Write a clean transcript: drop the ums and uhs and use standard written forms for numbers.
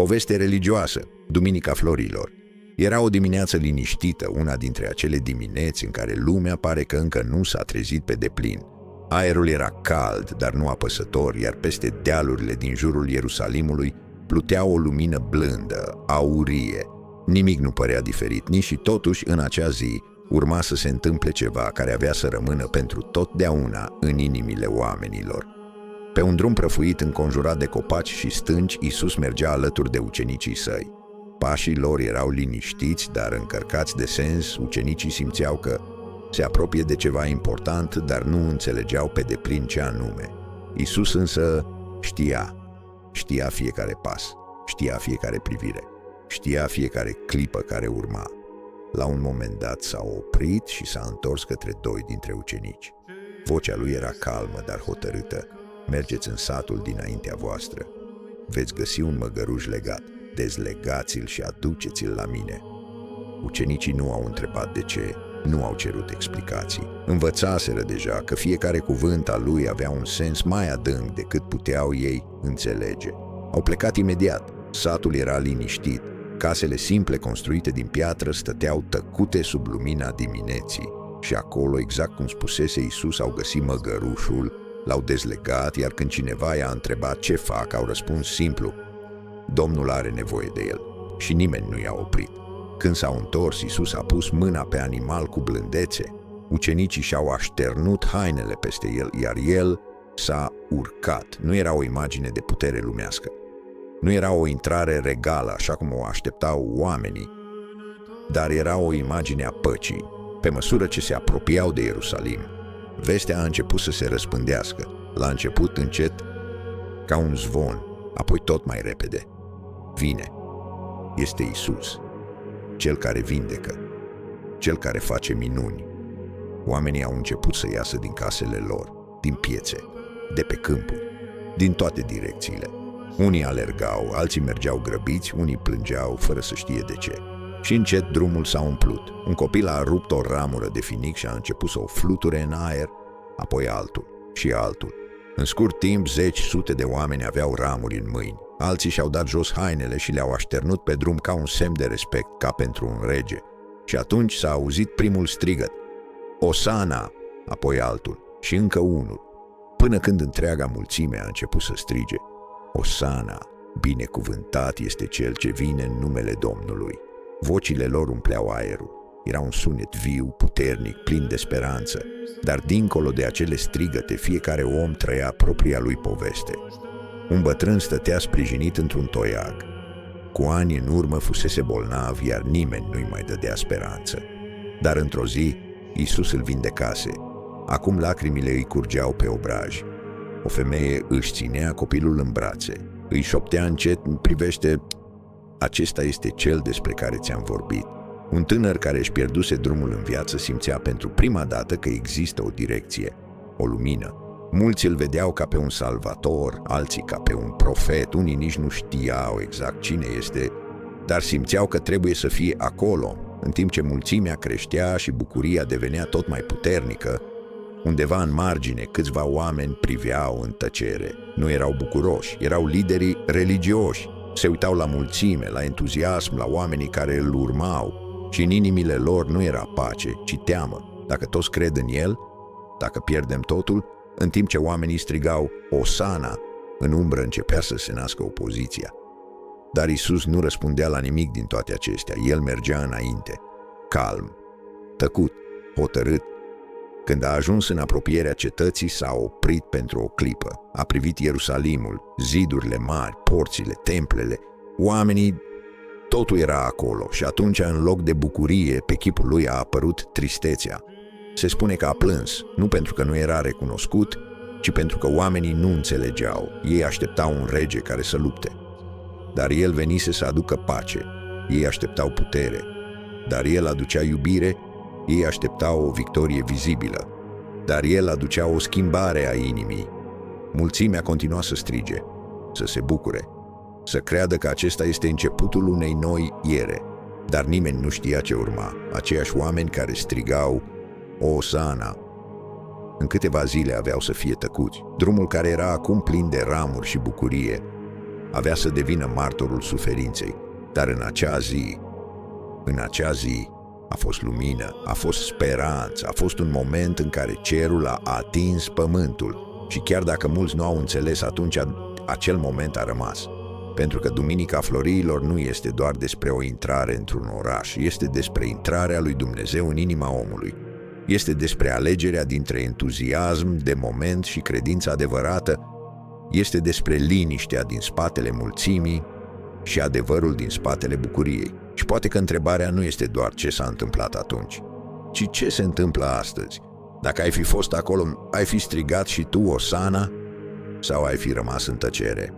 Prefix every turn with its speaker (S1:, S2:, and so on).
S1: Poveste religioasă, Duminica Florilor. Era o dimineață liniștită, una dintre acele dimineți în care lumea pare că încă nu s-a trezit pe deplin. Aerul era cald, dar nu apăsător, iar peste dealurile din jurul Ierusalimului plutea o lumină blândă, aurie. Nimic nu părea diferit, nici și totuși în acea zi urma să se întâmple ceva care avea să rămână pentru totdeauna în inimile oamenilor. Pe un drum prăfuit înconjurat de copaci și stânci, Iisus mergea alături de ucenicii săi. Pașii lor erau liniștiți, dar încărcați de sens. Ucenicii simțeau că se apropie de ceva important, dar nu înțelegeau pe deplin ce anume. Iisus însă știa fiecare pas, știa fiecare privire, știa fiecare clipă care urma. La un moment dat s-a oprit și s-a întors către doi dintre ucenici. Vocea lui era calmă, dar hotărâtă. Mergeți în satul dinaintea voastră. Veți găsi un măgăruș legat. Dezlegați-l și aduceți-l la mine. Ucenicii nu au întrebat de ce, nu au cerut explicații. Învățaseră deja că fiecare cuvânt al lui avea un sens mai adânc decât puteau ei înțelege. Au plecat imediat. Satul era liniștit. Casele simple construite din piatră stăteau tăcute sub lumina dimineții. Și acolo, exact cum spusese Iisus, au găsit măgărușul, l-au dezlegat, iar când cineva i-a întrebat ce fac, au răspuns simplu: Domnul are nevoie de el. Și nimeni nu i-a oprit. Când s-au întors, Iisus a pus mâna pe animal cu blândețe. Ucenicii și-au așternut hainele peste el, iar el s-a urcat. Nu era o imagine de putere lumească. Nu era o intrare regală, așa cum o așteptau oamenii, dar era o imagine a păcii. Pe măsură ce se apropiau de Ierusalim, vestea a început să se răspândească. La început încet, ca un zvon, apoi tot mai repede. Vine. Este Iisus, cel care vindecă, cel care face minuni. Oamenii au început să iasă din casele lor, din piețe, de pe câmpuri, din toate direcțiile. Unii alergau, alții mergeau grăbiți, unii plângeau fără să știe de ce. Și încet drumul s-a umplut. Un copil a rupt o ramură de finic și a început să o fluture în aer, apoi altul și altul. În scurt timp, sute de oameni aveau ramuri în mâini. Alții și-au dat jos hainele și le-au așternut pe drum ca un semn de respect, ca pentru un rege. Și atunci s-a auzit primul strigăt: Osana! Apoi altul și încă unul, până când întreaga mulțime a început să strige: Osana! Binecuvântat este cel ce vine în numele Domnului. Vocile lor umpleau aerul. Era un sunet viu, puternic, plin de speranță. Dar dincolo de acele strigăte, fiecare om trăia propria lui poveste. Un bătrân stătea sprijinit într-un toiag. Cu ani în urmă fusese bolnav, iar nimeni nu-i mai dădea speranță. Dar într-o zi, Iisus îl vindecase. Acum lacrimile îi curgeau pe obraj. O femeie își ținea copilul în brațe. Îi șoptea încet: privește, acesta este cel despre care ți-am vorbit. Un tânăr care își pierduse drumul în viață simțea pentru prima dată că există o direcție, o lumină. Mulți îl vedeau ca pe un salvator, alții ca pe un profet, unii nici nu știau exact cine este, dar simțeau că trebuie să fie acolo. În timp ce mulțimea creștea și bucuria devenea tot mai puternică, undeva în margine câțiva oameni priveau în tăcere. Nu erau bucuroși, erau liderii religioși. Se uitau la mulțime, la entuziasm, la oamenii care îl urmau. Și în inimile lor nu era pace, ci teamă. Dacă toți cred în el, dacă pierdem totul, în timp ce oamenii strigau Osana, în umbră începea să se nască opoziția. Dar Iisus nu răspundea la nimic din toate acestea. El mergea înainte, calm, tăcut, hotărât. Când a ajuns în apropierea cetății, s-a oprit pentru o clipă. A privit Ierusalimul, zidurile mari, porțile, templele, oamenii. Totul era acolo și atunci, în loc de bucurie, pe chipul lui a apărut tristețea. Se spune că a plâns, nu pentru că nu era recunoscut, ci pentru că oamenii nu înțelegeau. Ei așteptau un rege care să lupte. Dar el venise să aducă pace. Ei așteptau putere. Dar el aducea iubire. Ei așteptau o victorie vizibilă. Dar el aducea o schimbare a inimii. Mulțimea continua să strige, să se bucure, să creadă că acesta este începutul unei noi ere. Dar nimeni nu știa ce urma. Aceiași oameni care strigau Osana în câteva zile aveau să fie tăcuți. Drumul care era acum plin de ramuri și bucurie avea să devină martorul suferinței, dar în acea zi a fost lumină, a fost speranță, a fost un moment în care cerul a atins pământul și chiar dacă mulți nu au înțeles atunci, acel moment a rămas. Pentru că Duminica Florilor nu este doar despre o intrare într-un oraș, este despre intrarea lui Dumnezeu în inima omului. Este despre alegerea dintre entuziasm de moment și credința adevărată, este despre liniștea din spatele mulțimii și adevărul din spatele bucuriei. Și poate că întrebarea nu este doar ce s-a întâmplat atunci, ci ce se întâmplă astăzi. Dacă ai fi fost acolo, ai fi strigat și tu Osana sau ai fi rămas în tăcere?